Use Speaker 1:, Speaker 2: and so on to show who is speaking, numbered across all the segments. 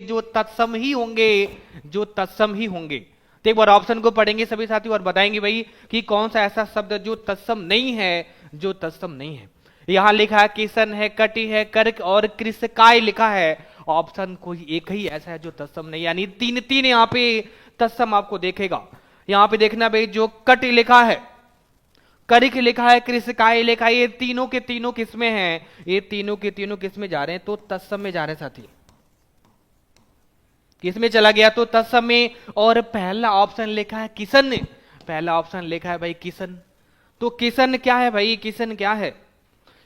Speaker 1: जो तत्सम ही होंगे, जो तत्सम ही होंगे। तो एक बार ऑप्शन को पढ़ेंगे सभी साथी और बताएंगे भाई कि कौन सा ऐसा शब्द जो तत्सम नहीं है, जो तत्सम नहीं है। यहां लिखा है किसन है, कटि है, कर्क और कृषकाय लिखा है। ऑप्शन कोई एक ही ऐसा है जो तत्सम नहीं, यानी तीन तीन यहां पे तत्सम आपको देखेगा। यहां पे देखना भाई, जो कटि लिखा है, करिक लिखा है, कृषकाय लिखा है, ये तीनों के तीनों किसमें हैं, ये तीनों के तीनों किसमें जा रहे हैं, तो तत्सम में जा रहे हैं साथी। किसमें चला गया, तो तत्सम में। और पहला ऑप्शन लिखा है किसन, पहला ऑप्शन लिखा है भाई किसन। तो किसन क्या है भाई, किसन क्या है,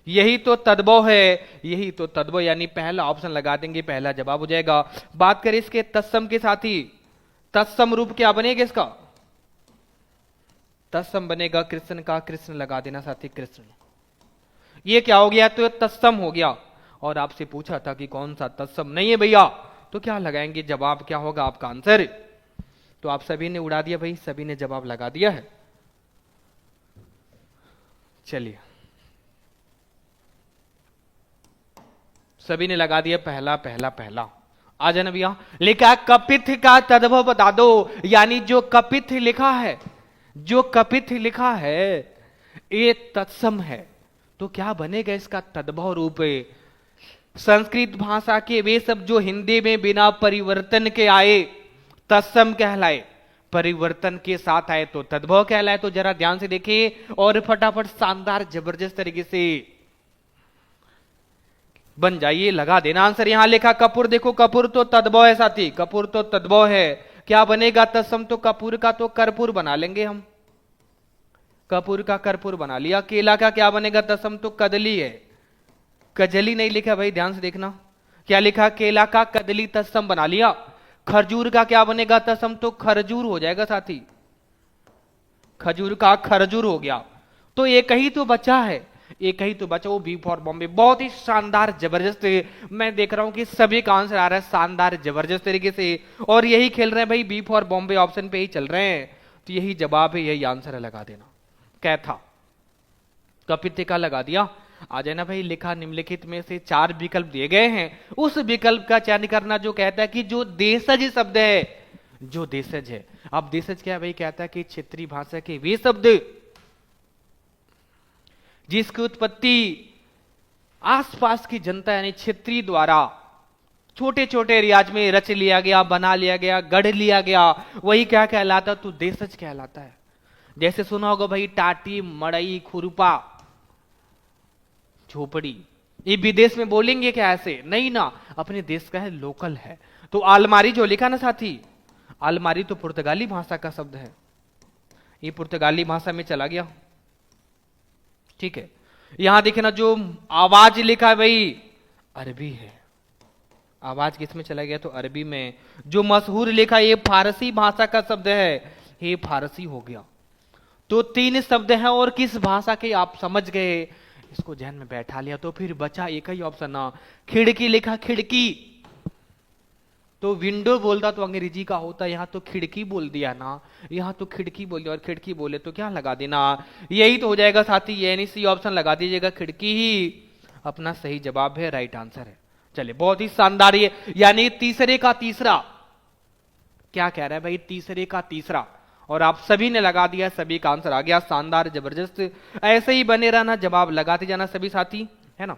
Speaker 1: यही तो तद्भव है, यही तो तद्भव, यानी पहला ऑप्शन लगा देंगे, पहला जवाब हो जाएगा। बात करें इसके तत्सम के साथी, तत्सम रूप क्या बनेगा इसका, तत्सम बनेगा कृष्ण का, कृष्ण लगा देना साथी, कृष्ण। ये क्या हो गया, तो तत्सम हो गया। और आपसे पूछा था कि कौन सा तत्सम नहीं है भैया, तो क्या लगाएंगे, जवाब क्या होगा आपका आंसर। तो आप सभी ने उड़ा दिया भाई, सभी ने जवाब लगा दिया है। चलिए, सभी ने लगा दिया पहला पहला पहला। आ जाना भैया। लिखा कपिथ का तद्भव बता दो, यानी जो कपिथ लिखा है, जो कपिथ लिखा है ये तत्सम है, तो क्या बनेगा इसका तद्भव रूप। संस्कृत भाषा के वे सब जो हिंदी में बिना परिवर्तन के आए तत्सम कहलाए, परिवर्तन के साथ आए तो तद्भव कहलाए। तो जरा ध्यान से देखिए और फटाफट शानदार जबरदस्त तरीके से बन जाइए, लगा देना आंसर। यहां लिखा कपूर, देखो कपूर तो तद्भव है साथी, कपूर तो तद्भव है। क्या बनेगा तत्सम, तो कपूर का तो कर्पूर बना लेंगे हम, कपूर का कर्पूर बना लिया। केला का क्या बनेगा तत्सम, तो कदली है, कजली नहीं लिखा भाई, ध्यान से देखना। क्या लिखा, केला का कदली तत्सम बना लिया। खरजूर का क्या बनेगा तत्सम, तो खरजूर हो जाएगा साथी, खजूर का खरजूर हो गया। तो एक ही तो बचा है, एक ही तो बचा, वो बी फॉर बॉम्बे। बहुत ही शानदार जबरदस्त, मैं देख रहा हूं कि सभी का आंसर आ रहा है शानदार जबरदस्त तरीके से, और यही खेल रहे हैं भाई, बी फॉर बॉम्बे ऑप्शन पे ही चल रहे हैं। तो यही जवाब है, यही आंसर है, लगा देना। कैथा, कपित्य का लगा दिया। आ जाना भाई। लिखा निम्नलिखित में से चार विकल्प दिए गए हैं, उस विकल्प का चयन करना जो कहता है कि जो देशज शब्द है, जो देशज है। अब देशज क्या है भाई, कहता है कि क्षेत्रीय भाषा के वे शब्द जिसकी उत्पत्ति आसपास की जनता यानी क्षेत्रीय द्वारा छोटे छोटे रियाज में रच लिया गया, बना लिया गया, गढ़ लिया गया, वही क्या कहलाता, तो देशज कहलाता है। जैसे सुना होगा भाई टाटी, मड़ई, खुरपा, झोपड़ी, ये विदेश में बोलेंगे क्या ऐसे, नहीं ना, अपने देश का है, लोकल है। तो अलमारी जो लिखा ना साथी, अलमारी तो पुर्तगाली भाषा का शब्द है, ये पुर्तगाली भाषा में चला गया। ठीक है, यहां देखना जो आवाज लिखा है भाई, अरबी है, आवाज किस में चला गया, तो अरबी में। जो मशहूर लिखा ये फारसी भाषा का शब्द है, ये फारसी हो गया। तो तीन शब्द हैं और किस भाषा के आप समझ गए, इसको ध्यान में बैठा लिया। तो फिर बचा एक ही ऑप्शन ना, खिड़की लिखा, खिड़की तो विंडो बोलता तो अंग्रेजी का होता, यहां तो खिड़की बोल दिया ना, यहां तो खिड़की बोल दिया, और खिड़की बोले तो क्या लगा देना, यही तो हो जाएगा साथी, यानी सी ऑप्शन लगा दीजिएगा, खिड़की ही अपना सही जवाब है, राइट आंसर है। चलिए, बहुत ही शानदार। ये यानी तीसरे का तीसरा, क्या कह रहा है भाई, तीसरे का तीसरा, और आप सभी ने लगा दिया, सभी का आंसर आ गया, शानदार जबरदस्त। ऐसे ही बने रहना, जवाब लगाते जाना सभी साथी, है ना।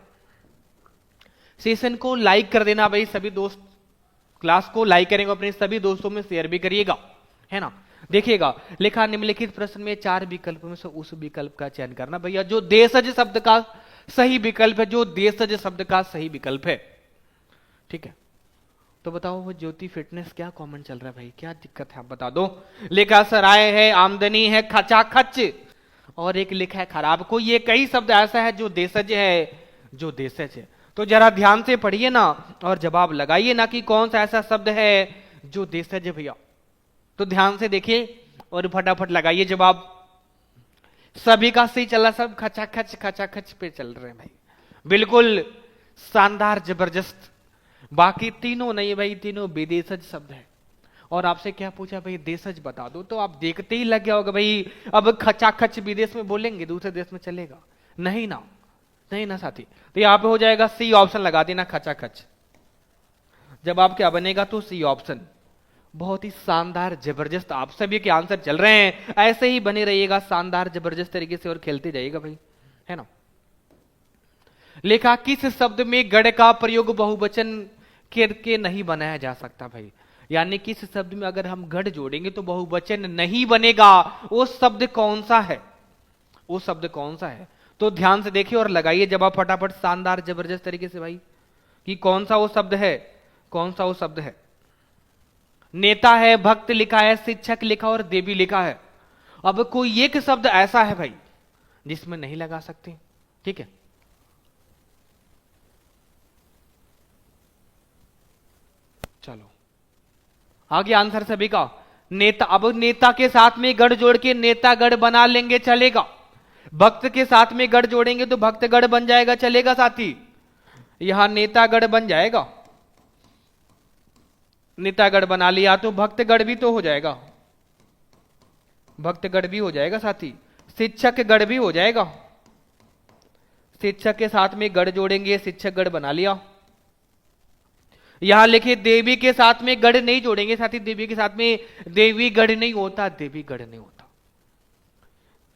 Speaker 1: सेशन को लाइक कर देना भाई, सभी दोस्त क्लास को लाइक करेंगे, अपने सभी दोस्तों में शेयर भी करिएगा, है ना। देखिएगा, लिखा निम्नलिखित प्रश्न में चार विकल्पों में से उस विकल्प का चयन करना। भैया जो देशज शब्द का सही विकल्प है, जो देशज शब्द का सही विकल्प है, ठीक है। तो बताओ वो ज्योति फिटनेस क्या कमेंट चल रहा है भाई, क्या दिक्कत है आप बता दो। लिखा सराय है, आमदनी है, खचाखच, और एक लिखा है खराब। कोई ये कई शब्द ऐसा है जो देशज है, जो देशज है। तो जरा ध्यान से पढ़िए ना और जवाब लगाइए ना कि कौन सा ऐसा शब्द है जो देशज है भैया। तो ध्यान से देखिए और फटाफट लगाइए जवाब। सभी का सही चला, सब खचाखच खचाखच पे चल रहे हैं भाई, बिल्कुल शानदार जबरदस्त। बाकी तीनों नहीं भाई, तीनों विदेशज शब्द है। और आपसे क्या पूछा भाई, देशज बता दो, तो आप देखते ही लग गया होगा भाई, अब खचाखच विदेश में बोलेंगे, दूसरे देश में चलेगा नहीं ना, नहीं ना साथी। तो यहां पे हो जाएगा सी ऑप्शन लगा देना, खचाखच। जवाब क्या बनेगा? तो सी ऑप्शन। बहुत ही शानदार जबरदस्त आप सभी के आंसर चल रहे हैं, ऐसे ही बने रहिएगा शानदार जबरदस्त तरीके से और खेलते जाइएगा भाई, है ना। लिखा किस शब्द में गढ़ का प्रयोग बहुवचन करके नहीं बनाया जा सकता भाई, यानी किस शब्द में अगर हम गढ़ जोड़ेंगे तो बहुवचन नहीं बनेगा, वो शब्द कौन सा है, वो शब्द कौन सा है? तो ध्यान से देखिए और लगाइए जवाब फटाफट शानदार जबरदस्त तरीके से भाई, कि कौन सा वो शब्द है, कौन सा वो शब्द है। नेता है, भक्त लिखा है, शिक्षक लिखा और देवी लिखा है। अब कोई एक शब्द ऐसा है भाई जिसमें नहीं लगा सकते, ठीक है। चलो आगे आंसर सभी का नेता। अब नेता के साथ में गढ़ जोड़ के नेता गढ़ बना लेंगे, चलेगा। भक्त के साथ में गढ़ जोड़ेंगे तो भक्त गढ़ बन जाएगा, चलेगा साथी। यहां नेता गढ़ बन जाएगा, नेतागढ़ बना लिया तो भक्तगढ़ भी तो हो जाएगा, भक्तगढ़ भी हो जाएगा साथी। शिक्षक गढ़ भी हो जाएगा, शिक्षक के साथ में गढ़ जोड़ेंगे, शिक्षक गढ़ बना लिया। यहां लिखे देवी के साथ में गढ़ नहीं जोड़ेंगे साथी, देवी के साथ में देवी गढ़ नहीं होता, देवी गढ़ नहीं होता,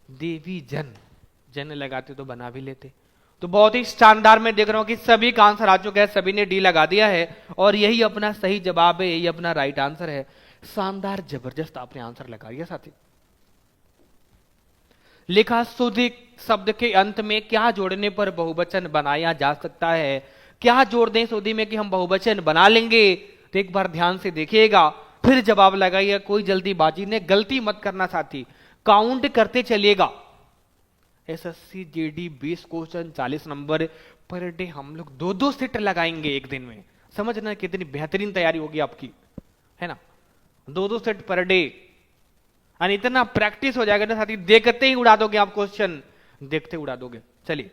Speaker 1: देवी जन, जन लगाते तो बना भी लेते। तो बहुत ही शानदार मैं देख रहा हूं कि सभी का आंसर आ चुका है, सभी ने डी लगा दिया है और यही अपना सही जवाब है, यही अपना राइट आंसर है। शानदार जबरदस्त आपने आंसर लगा दिया साथी। लिखा शुद्ध शब्द के अंत में क्या जोड़ने पर बहुवचन बनाया जा सकता है? क्या जोड़ दें शुद्धि में कि हम बहुवचन बना लेंगे? तो एक बार ध्यान से देखिएगा फिर जवाब लगाइए, कोई जल्दीबाजी ने गलती मत करना साथी, काउंट करते चलिएगा। SSC GD 20 question 40 number per day, हम लोग 2-2 सेट लगाएंगे एक दिन में, समझना कितनी बेहतरीन तैयारी होगी आपकी, है ना। 2-2 सेट पर डे, और इतना प्रैक्टिस हो जाएगा ना साथी, देखते ही उड़ा दोगे आप क्वेश्चन, देखते उड़ा दोगे। चलिए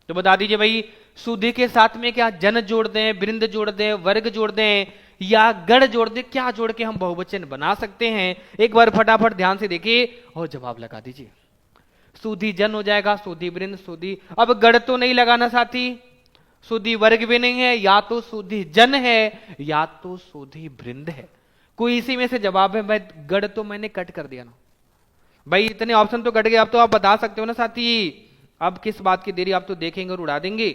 Speaker 1: तो बता दीजिए भाई, सुधि के साथ में क्या जन जोड़ दें, वृंद जोड़ दें, वर्ग जोड़ दें या गढ़ जोड़ दें, क्या जोड़ के हम बहुवचन बना सकते हैं? एक बार फटाफट ध्यान से देखिए और जवाब लगा दीजिए। सुधी जन हो जाएगा, सुधी वृंद, सुधी, अब गढ़ तो नहीं लगाना साथी, सुधी वर्ग भी नहीं है, या तो सुधी जन है या तो सुधी वृंद है, कोई इसी में से जवाब है। भाई गढ़ तो मैंने कट कर दिया ना भाई, इतने ऑप्शन तो कट गए, अब तो आप बता सकते हो ना साथी, अब किस बात की देरी, आप तो देखेंगे और उड़ा देंगे।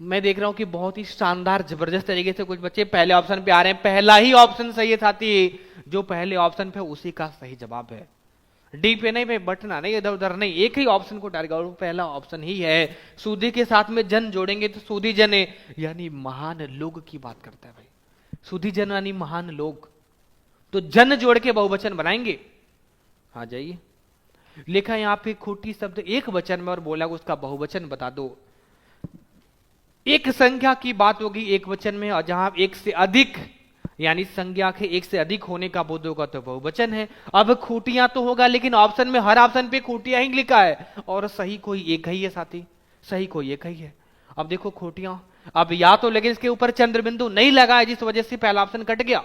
Speaker 1: मैं देख रहा हूं कि बहुत ही शानदार जबरदस्त तरीके से कुछ बच्चे पहले ऑप्शन पे आ रहे हैं, पहला ही ऑप्शन सही है साथी, जो पहले ऑप्शन पे उसी का सही जवाब है। डी पे नहीं भाई, बटना नहीं, इधर उधर नहीं, एक ही ऑप्शन को टारगेट, और पहला ऑप्शन ही है। सूदी के साथ में जन जोड़ेंगे तो सूदी जन है, यानी महान लोग की बात करता है भाई, सूदी जन यानी महान लोग, तो जन जोड़ के बहुवचन बनाएंगे। आ जाइए, लिखा यहां पे खोटी शब्द एक वचन में और बोला उसका बहुवचन बता दो। एक संख्या की बात होगी एक वचन में, और जहां एक से अधिक यानी संज्ञा के एक से अधिक होने का बोध होगा तो बहुवचन है। अब खूटियां तो होगा, लेकिन ऑप्शन में हर ऑप्शन पे खूटियां ही लिखा है और सही कोई एक ही है साथी, सही कोई एक ही है। अब देखो खूटियां, अब या तो लेकिन इसके ऊपर चंद्र बिंदु नहीं लगा है जिस वजह से पहला ऑप्शन कट गया,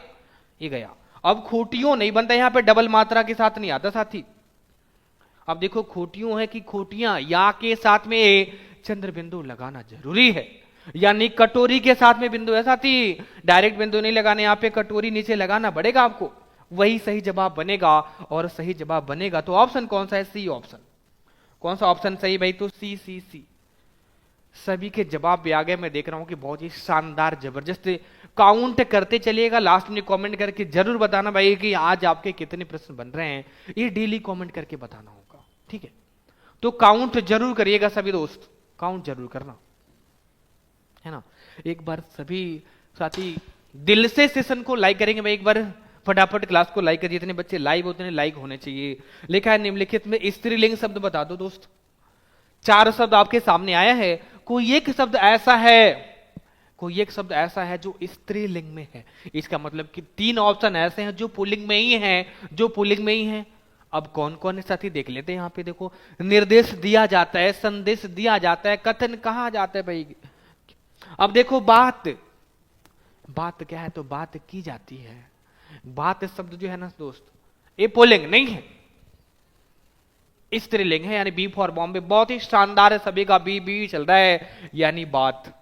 Speaker 1: ये गया। अब खूटियों नहीं बनता, यहां पे डबल मात्रा के साथ नहीं आता साथी। अब देखो खूटियों है कि खूटियां, या के साथ में चंद्र बिंदु लगाना जरूरी है, यानी कटोरी के साथ में बिंदु है साथी, डायरेक्ट बिंदु नहीं लगाने, यहां पे कटोरी नीचे लगाना पड़ेगा आपको, वही सही जवाब बनेगा। और सही जवाब बनेगा तो ऑप्शन कौन सा है? C option. कौन सा ऑप्शन सही भाई? तो सी सी सी। सभी के जवाब भी आ गए, मैं देख रहा हूं कि बहुत ही शानदार जबरदस्त। काउंट करते चलिएगा, लास्ट में कमेंट करके जरूर बताना भाई कि आज आपके कितने प्रश्न बन रहे हैं, ये डेली कमेंट करके बताना होगा, ठीक है। तो काउंट जरूर करिएगा सभी दोस्त, काउंट जरूर करना, है ना। एक बार सभी साथी दिल से सेशन को लाइक करेंगे भाई, एक बार फटाफट क्लास को लाइक करिए, जितने बच्चे लाइव होते हैं लाइक होने चाहिए। लिखा है निम्नलिखित में स्त्रीलिंग शब्द बता दो दोस्त। 4 शब्द आपके सामने आया है, कोई एक शब्द ऐसा है, कोई एक शब्द ऐसा है जो स्त्रीलिंग में है, इसका मतलब कि 3 ऑप्शन ऐसे हैं जो पुल्लिंग में ही हैं, जो पुल्लिंग में ही हैं। अब कौन कौन है साथी देख लेते हैं। यहां पे देखो, निर्देश दिया जाता है, संदेश दिया जाता है, कथन कहा जाता है भाई। अब देखो बात, बात क्या है? तो बात की जाती है। बात शब्द जो है ना दोस्त, ये पुल्लिंग नहीं है, स्त्रीलिंग है, यानी बी फॉर बॉम्बे। बहुत ही शानदार है, सभी का बी बी चल रहा है, यानी बात।